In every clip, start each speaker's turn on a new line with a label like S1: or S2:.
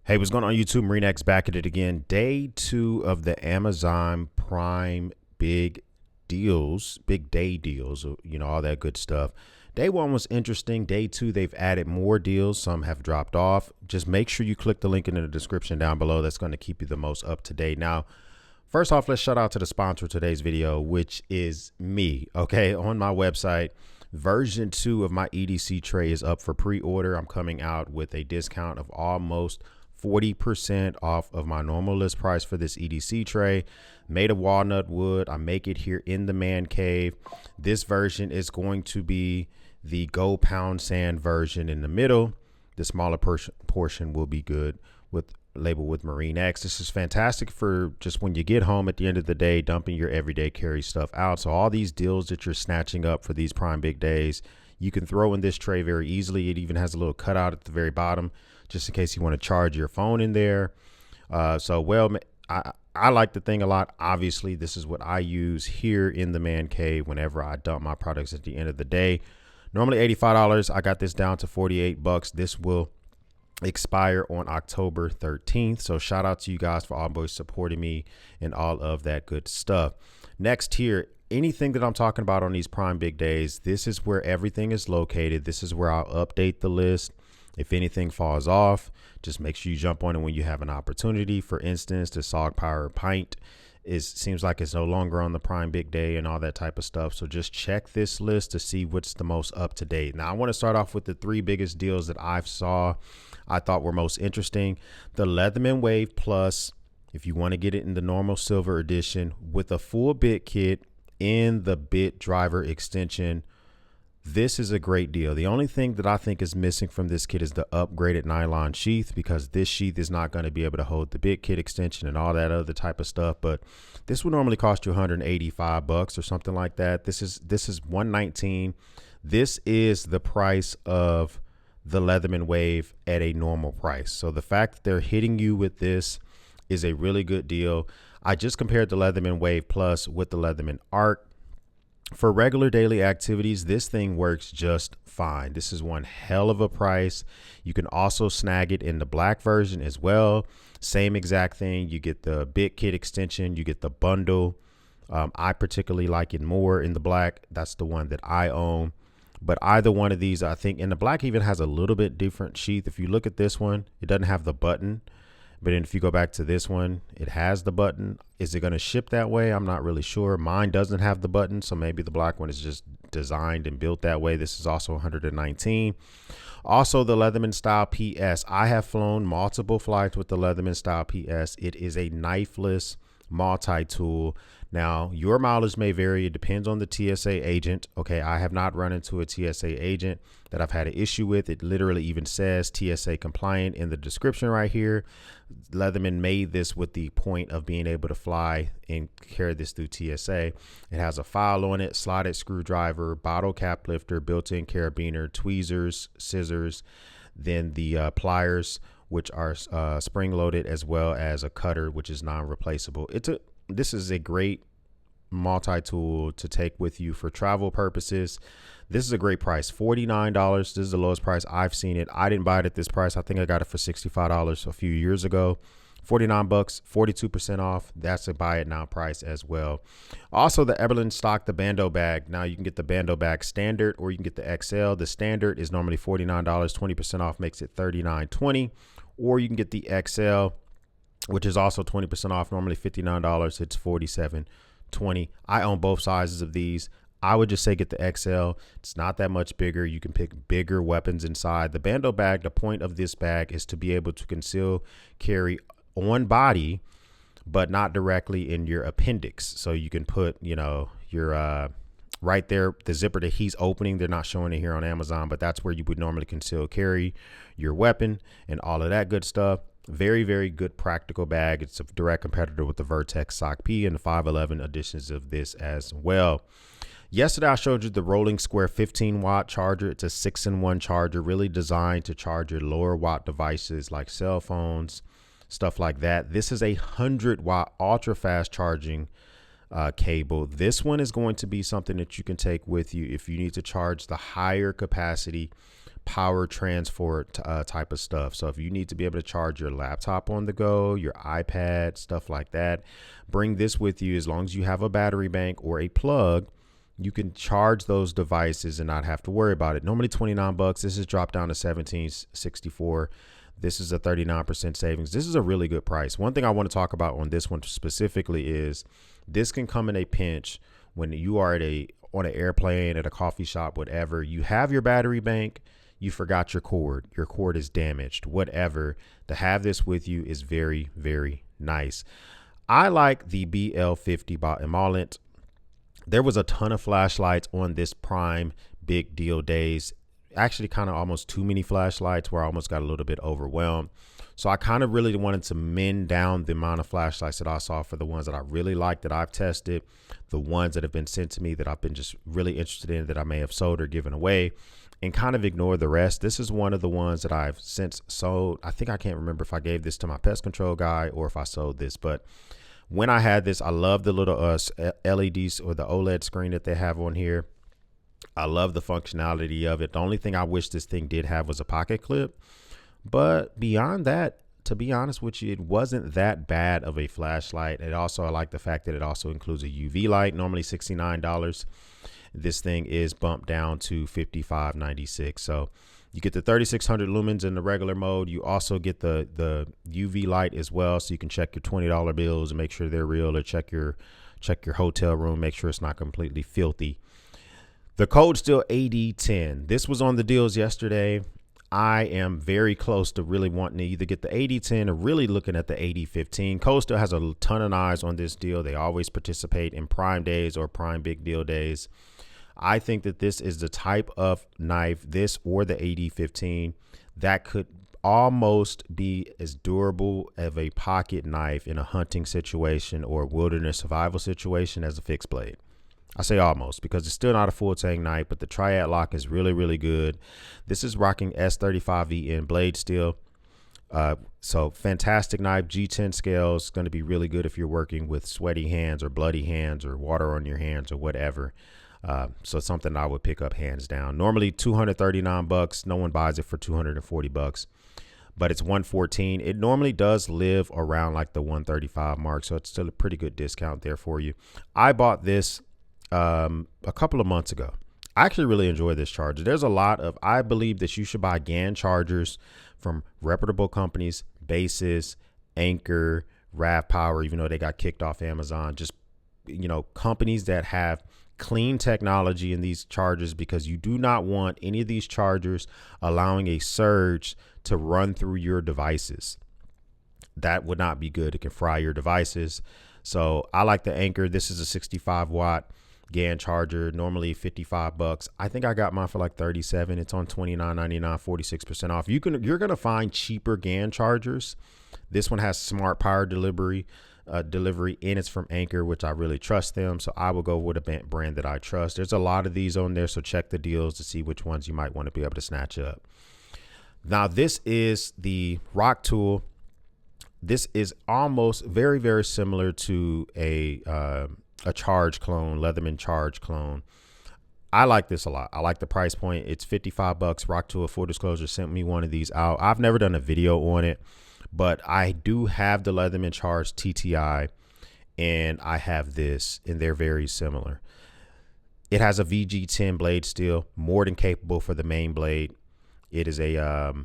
S1: Hey, what's going on YouTube? Marine X back at it again. Day 2 of the Amazon Prime big deals, big day deals, you know, all that good stuff. Day 1 was interesting. Day 2, they've added more deals. Some have dropped off. Just make sure you click the link in the description down below. That's going to keep you the most up to date. Now, first off, let's shout out to the sponsor of today's video, which is me. Okay, on my website, version 2 of my EDC tray is up for pre-order. I'm coming out with a discount of almost 40% off of my normal list price for this EDC tray, made of walnut wood. I make it here in the man cave. This version is going to be the Go Pound Sand version in the middle. The smaller portion will be good with labeled with Marine X. This is fantastic for just when you get home at the end of the day, dumping your everyday carry stuff out. So all these deals that you're snatching up for these prime big days, you can throw in this tray very easily. It even has a little cutout at the very bottom, just in case you want to charge your phone in there. I like the thing a lot. Obviously, this is what I use here in the man cave whenever I dump my products at the end of the day. Normally $85. I got this down to 48 bucks. This will expire on October 13th. So shout out to you guys for always supporting me and all of that good stuff. Next here, anything that I'm talking about on these prime big days, this is where everything is located. This is where I'll update the list. If anything falls off, just make sure you jump on it when you have an opportunity. For instance, the Sog Power Pint seems like it's no longer on the prime big day and all that type of stuff. So just check this list to see what's the most up to date. Now I want to start off with the 3 biggest deals that I thought were most interesting. The Leatherman Wave Plus, if you want to get it in the normal silver edition with a full bit kit in the bit driver extension, this is a great deal. The only thing that I think is missing from this kit is the upgraded nylon sheath, because this sheath is not going to be able to hold the bit kit extension and all that other type of stuff. But this would normally cost you 185 bucks or something like that. This is 119. This is the price of the Leatherman Wave at a normal price. So the fact that they're hitting you with this is a really good deal. I just compared the Leatherman Wave Plus with the Leatherman Arc. For regular daily activities, this thing works just fine. This is one hell of a price. You can also snag it in the black version as well. Same exact thing. You get the bit kit extension, you get the bundle. I particularly like it more in the black. That's the one that I own. But either one of these, I think, in the black even has a little bit different sheath. If you look at this one, it doesn't have the button. But then if you go back to this one, it has the button. Is it going to ship that way? I'm not really sure. Mine doesn't have the button, so maybe the black one is just designed and built that way. This is also 119. Also, the Leatherman Style PS. I have flown multiple flights with the Leatherman Style PS. It is a knifeless multi-tool. Now, your mileage may vary. It depends on the TSA agent. Okay, I have not run into a TSA agent that I've had an issue with. It literally even says TSA compliant in the description right here. Leatherman made this with the point of being able to fly and carry this through TSA. It has a file on it, slotted screwdriver, bottle cap lifter, built-in carabiner, tweezers, scissors, then the pliers, which are spring loaded, as well as a cutter, which is non-replaceable. This is a great multi-tool to take with you for travel purposes. This is a great price, $49. This is the lowest price I've seen it. I didn't buy it at this price. I think I got it for $65 a few years ago. 49 bucks, 42% off. That's a buy it now price as well. Also, the Everin stock, the Bando bag. Now you can get the Bando bag standard, or you can get the XL. The standard is normally $49. 20% off makes it $39.20. Or you can get the XL, which is also 20% off, normally $59. It's $47.20. I own both sizes of these. I would just say get the XL. It's not that much bigger. You can pick bigger weapons inside. The Bando bag, the point of this bag is to be able to conceal carry on body, but not directly in your appendix. So you can put, you know, your right there, the zipper that he's opening. They're not showing it here on Amazon, but that's where you would normally conceal carry your weapon and all of that good stuff. Very, very good practical bag. It's a direct competitor with the Vertex Sock P and the 511 editions of this as well. Yesterday, I showed you the Rolling Square 15-watt charger. It's a 6-in-1 charger, really designed to charge your lower watt devices like cell phones, stuff like that. This is a 100-watt ultra-fast charging cable. This one is going to be something that you can take with you if you need to charge the higher capacity power transfer type of stuff. So if you need to be able to charge your laptop on the go, your iPad, stuff like that, bring this with you. As long as you have a battery bank or a plug, you can charge those devices and not have to worry about it. Normally 29 bucks. This is dropped down to 17.64. This is a 39% savings. This is a really good price. One thing I want to talk about on this one specifically is this can come in a pinch when you are on an airplane, at a coffee shop, whatever. You have your battery bank, you forgot your cord is damaged, whatever. To have this with you is very, very nice. I like the BL50 by IMIlent. There was a ton of flashlights on this Prime Big Deal days. Actually, kind of almost too many flashlights where I almost got a little bit overwhelmed. So I kind of really wanted to mend down the amount of flashlights that I saw for the ones that I really like, that I've tested, the ones that have been sent to me that I've been just really interested in, that I may have sold or given away, and kind of ignore the rest. This is one of the ones that I've since sold. I think I can't remember if I gave this to my pest control guy or if I sold this, but when I had this, I love the little LEDs or the OLED screen that they have on here. I love the functionality of it. The only thing I wish this thing did have was a pocket clip. But beyond that, to be honest with you, it wasn't that bad of a flashlight. And also, I like the fact that it also includes a UV light, normally $69. This thing is bumped down to $55.96. So you get the 3600 lumens in the regular mode. You also get the UV light as well, so you can check your $20 bills and make sure they're real, or check your hotel room, make sure it's not completely filthy. The code's still AD10. This was on the deals yesterday. I am very close to really wanting to either get the AD10 or really looking at the AD15. Code still has a ton of eyes on this deal. They always participate in Prime days or Prime Big Deal days. I think that this is the type of knife, this or the AD15, that could almost be as durable of a pocket knife in a hunting situation or wilderness survival situation as a fixed blade. I say almost because it's still not a full tang knife, but the triad lock is really, really good. This is rocking S35VN blade steel. So fantastic knife. G10 scale is going to be really good if you're working with sweaty hands or bloody hands or water on your hands or whatever. So it's something I would pick up hands down. Normally 239 bucks. No one buys it for 240 bucks, but it's 114. It normally does live around like the 135 mark. So it's still a pretty good discount there for you. I bought this a couple of months ago. I actually really enjoy this charger. There's a lot of, I believe that you should buy GAN chargers from reputable companies, Basis, Anker, Rav Power, even though they got kicked off Amazon. Just, you know, companies that have clean technology in these chargers, because you do not want any of these chargers allowing a surge to run through your devices. That would not be good. It can fry your devices. So I like the Anker. This is a 65 watt GAN charger, normally 55 bucks. I think I got mine for like 37. It's on $29.99, 46% off. You're going to find cheaper GAN chargers. This one has smart power delivery, and it's from Anker, which I really trust them. So I will go with a brand that I trust. There's a lot of these on there, so check the deals to see which ones you might want to be able to snatch up. Now, this is the Rock Tool. This is almost very, very similar to a charge clone, Leatherman charge clone. I like this a lot. I like the price point. It's 55 bucks. Rock Tool, full disclosure, sent me one of these out. I've never done a video on it, but I do have the Leatherman charge TTI, and I have this, and they're very similar. It has a VG10 blade steel, more than capable for the main blade. It is a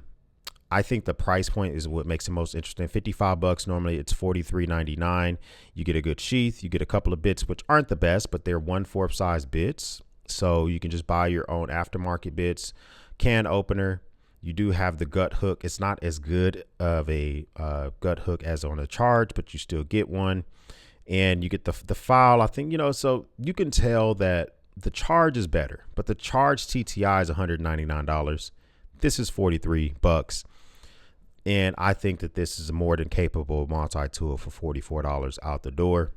S1: I think the price point is what makes it most interesting. 55 bucks. Normally it's $43.99. You get a good sheath. You get a couple of bits, which aren't the best, but they're 1/4 size bits. So you can just buy your own aftermarket bits. Can opener. You do have the gut hook. It's not as good of a gut hook as on a charge, but you still get one. And you get the file, I think, you know, so you can tell that the charge is better, but the charge TTI is $199. This is 43 bucks. And I think that this is a more than capable multi-tool for $44 out the door.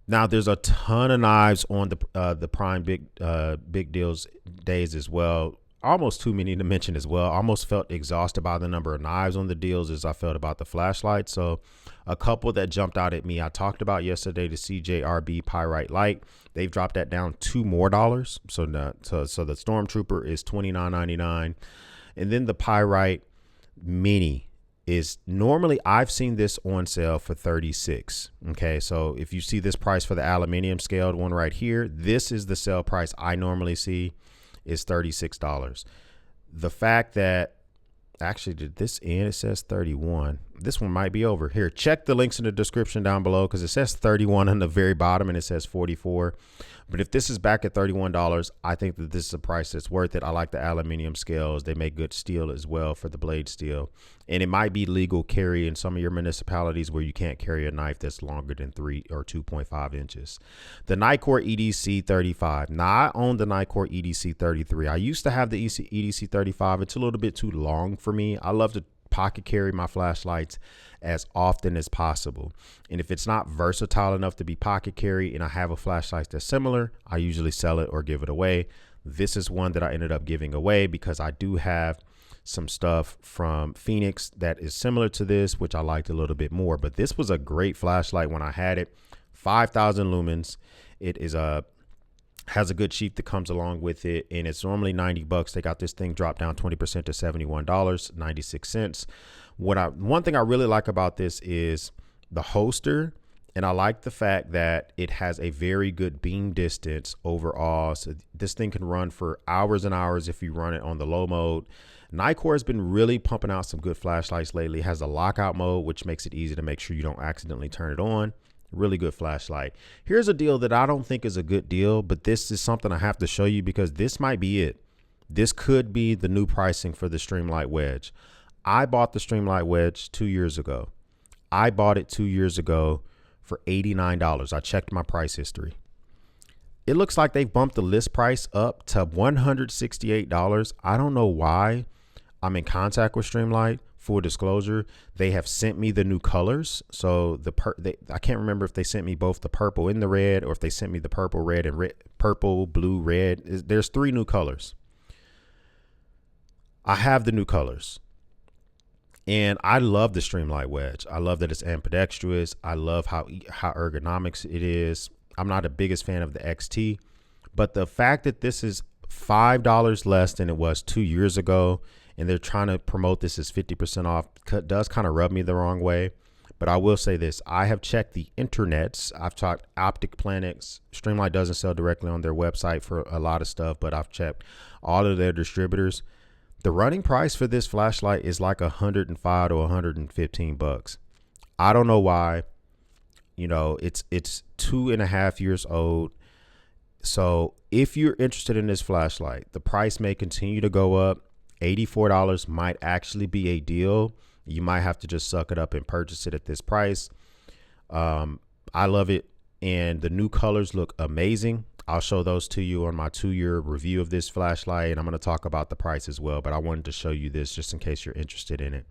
S1: Now, there's a ton of knives on the Prime Big Deals days as well. almost too many to mention as well. I almost felt exhausted by the number of knives on the deals as I felt about the flashlight. So a couple that jumped out at me, I talked about yesterday, the CJRB Pyrite Light. They've dropped that down $2 more. So the Stormtrooper is $29.99. And then the Pyrite Mini is normally, I've seen this on sale for $36. Okay, so if you see this price for the aluminum scaled one right here, this is the sale price I normally see is $36. The fact that actually, did this end? It says 31. This one might be over here. Check the links in the description down below because it says 31 on the very bottom and it says 44. But if this is back at $31, I think that this is a price that's worth it. I like the aluminum scales. They make good steel as well for the blade steel. And it might be legal carry in some of your municipalities where you can't carry a knife that's longer than 3 or 2.5 inches. The Nikkor EDC 35. Now, I own the Nikkor EDC 33. I used to have the EDC 35. It's a little bit too long for me. I love to pocket carry my flashlights as often as possible. And if it's not versatile enough to be pocket carry and I have a flashlight that's similar, I usually sell it or give it away. This is one that I ended up giving away because I do have some stuff from Phoenix that is similar to this, which I liked a little bit more. But this was a great flashlight when I had it. 5,000 lumens. It is has a good sheath that comes along with it, and it's normally $90. They got this thing dropped down 20% to $71.96. One thing I really like about this is the holster, and I like the fact that it has a very good beam distance overall. So this thing can run for hours and hours if you run it on the low mode. Nikkor has been really pumping out some good flashlights lately. It has a lockout mode, which makes it easy to make sure you don't accidentally turn it on. Really good flashlight. Here's a deal that I don't think is a good deal, but this is something I have to show you because this might be it. This could be the new pricing for the Streamlight Wedge. I bought the Streamlight Wedge 2 years ago. I bought it 2 years ago for $89. I checked my price history. It looks like they've bumped the list price up to $168. I don't know why. I'm in contact with Streamlight. Full disclosure, they have sent me the new colors. So I can't remember if they sent me both the purple and the red, or if they sent me the purple, red, and red, purple, blue, red. There's 3 new colors. I have the new colors, and I love the Streamlight Wedge. I love that it's ambidextrous. I love how ergonomics it is. I'm not the biggest fan of the XT, but the fact that this is $5 less than it was 2 years ago, and they're trying to promote this as 50% off, does kind of rub me the wrong way. But I will say this. I have checked the internets. I've talked Optic Planets. Streamlight doesn't sell directly on their website for a lot of stuff, but I've checked all of their distributors. The running price for this flashlight is like $105 to $115. I don't know why. You know, it's 2.5 years old. So if you're interested in this flashlight, the price may continue to go up. $84 might actually be a deal. You might have to just suck it up and purchase it at this price. I love it, and the new colors look amazing. I'll show those to you on my 2-year review of this flashlight, and I'm going to talk about the price as well, but I wanted to show you this just in case you're interested in it.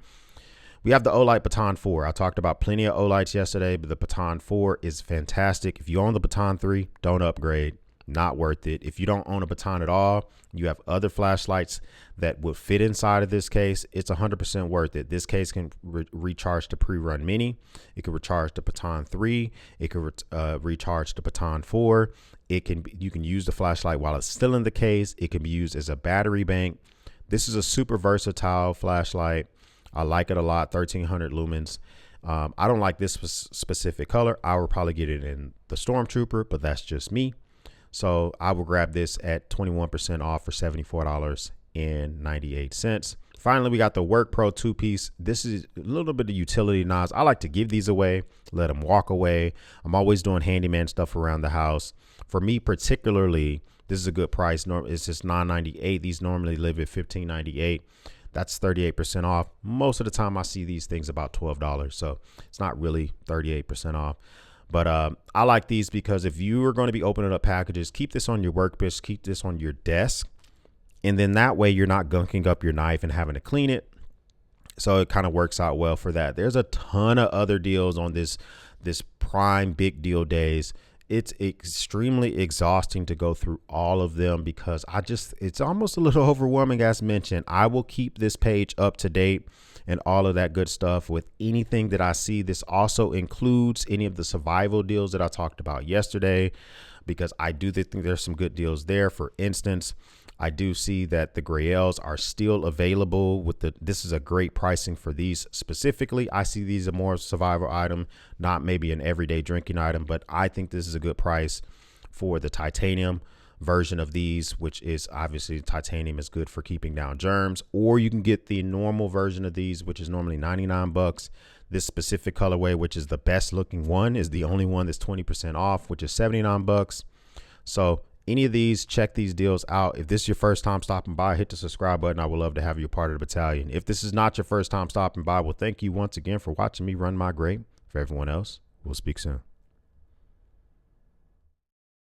S1: We have the OITE Baton 4. I talked about plenty of OITEs yesterday, but the Baton 4 is fantastic. If you own the Baton 3, don't upgrade. Not worth it. If you don't own a Baton at all, you have other flashlights that will fit inside of this case, it's 100% worth it. This case can recharge the pre-run Mini. It can recharge the Baton 3. It can recharge the Baton 4. You can use the flashlight while it's still in the case. It can be used as a battery bank. This is a super versatile flashlight. I like it a lot. 1300 lumens. I don't like this specific color. I would probably get it in the Stormtrooper, but that's just me. So I will grab this at 21% off for $74.98. Finally, we got the Work Pro 2-piece. This is a little bit of utility knives. I like to give these away, let them walk away. I'm always doing handyman stuff around the house. For me particularly, this is a good price. It's just $9.98. These normally live at $15.98. That's 38% off. Most of the time I see these things about $12. So it's not really 38% off. But I like these because if you are going to be opening up packages, keep this on your workbench, keep this on your desk. And then that way you're not gunking up your knife and having to clean it. So it kind of works out well for that. There's a ton of other deals on this Prime Big Deal Days. It's extremely exhausting to go through all of them because it's almost a little overwhelming. As mentioned, I will keep this page up to date and all of that good stuff with anything that I see. This also includes any of the survival deals that I talked about yesterday, because I do think there's some good deals there. For instance, I do see that the Grails are still available with this is a great pricing for these specifically. I see these a more survival item, not maybe an everyday drinking item, but I think this is a good price for the titanium version of these, which is obviously titanium is good for keeping down germs. Or you can get the normal version of these, which is normally 99 bucks. This specific colorway, which is the best looking one, is the only one that's 20% off, which is 79 bucks. So any of these, check these deals out. If this is your first time stopping by, hit the subscribe button. I would love to have you a part of the battalion. If this is not your first time stopping by, well, thank you once again for watching me run my grade. For everyone else, we'll speak soon.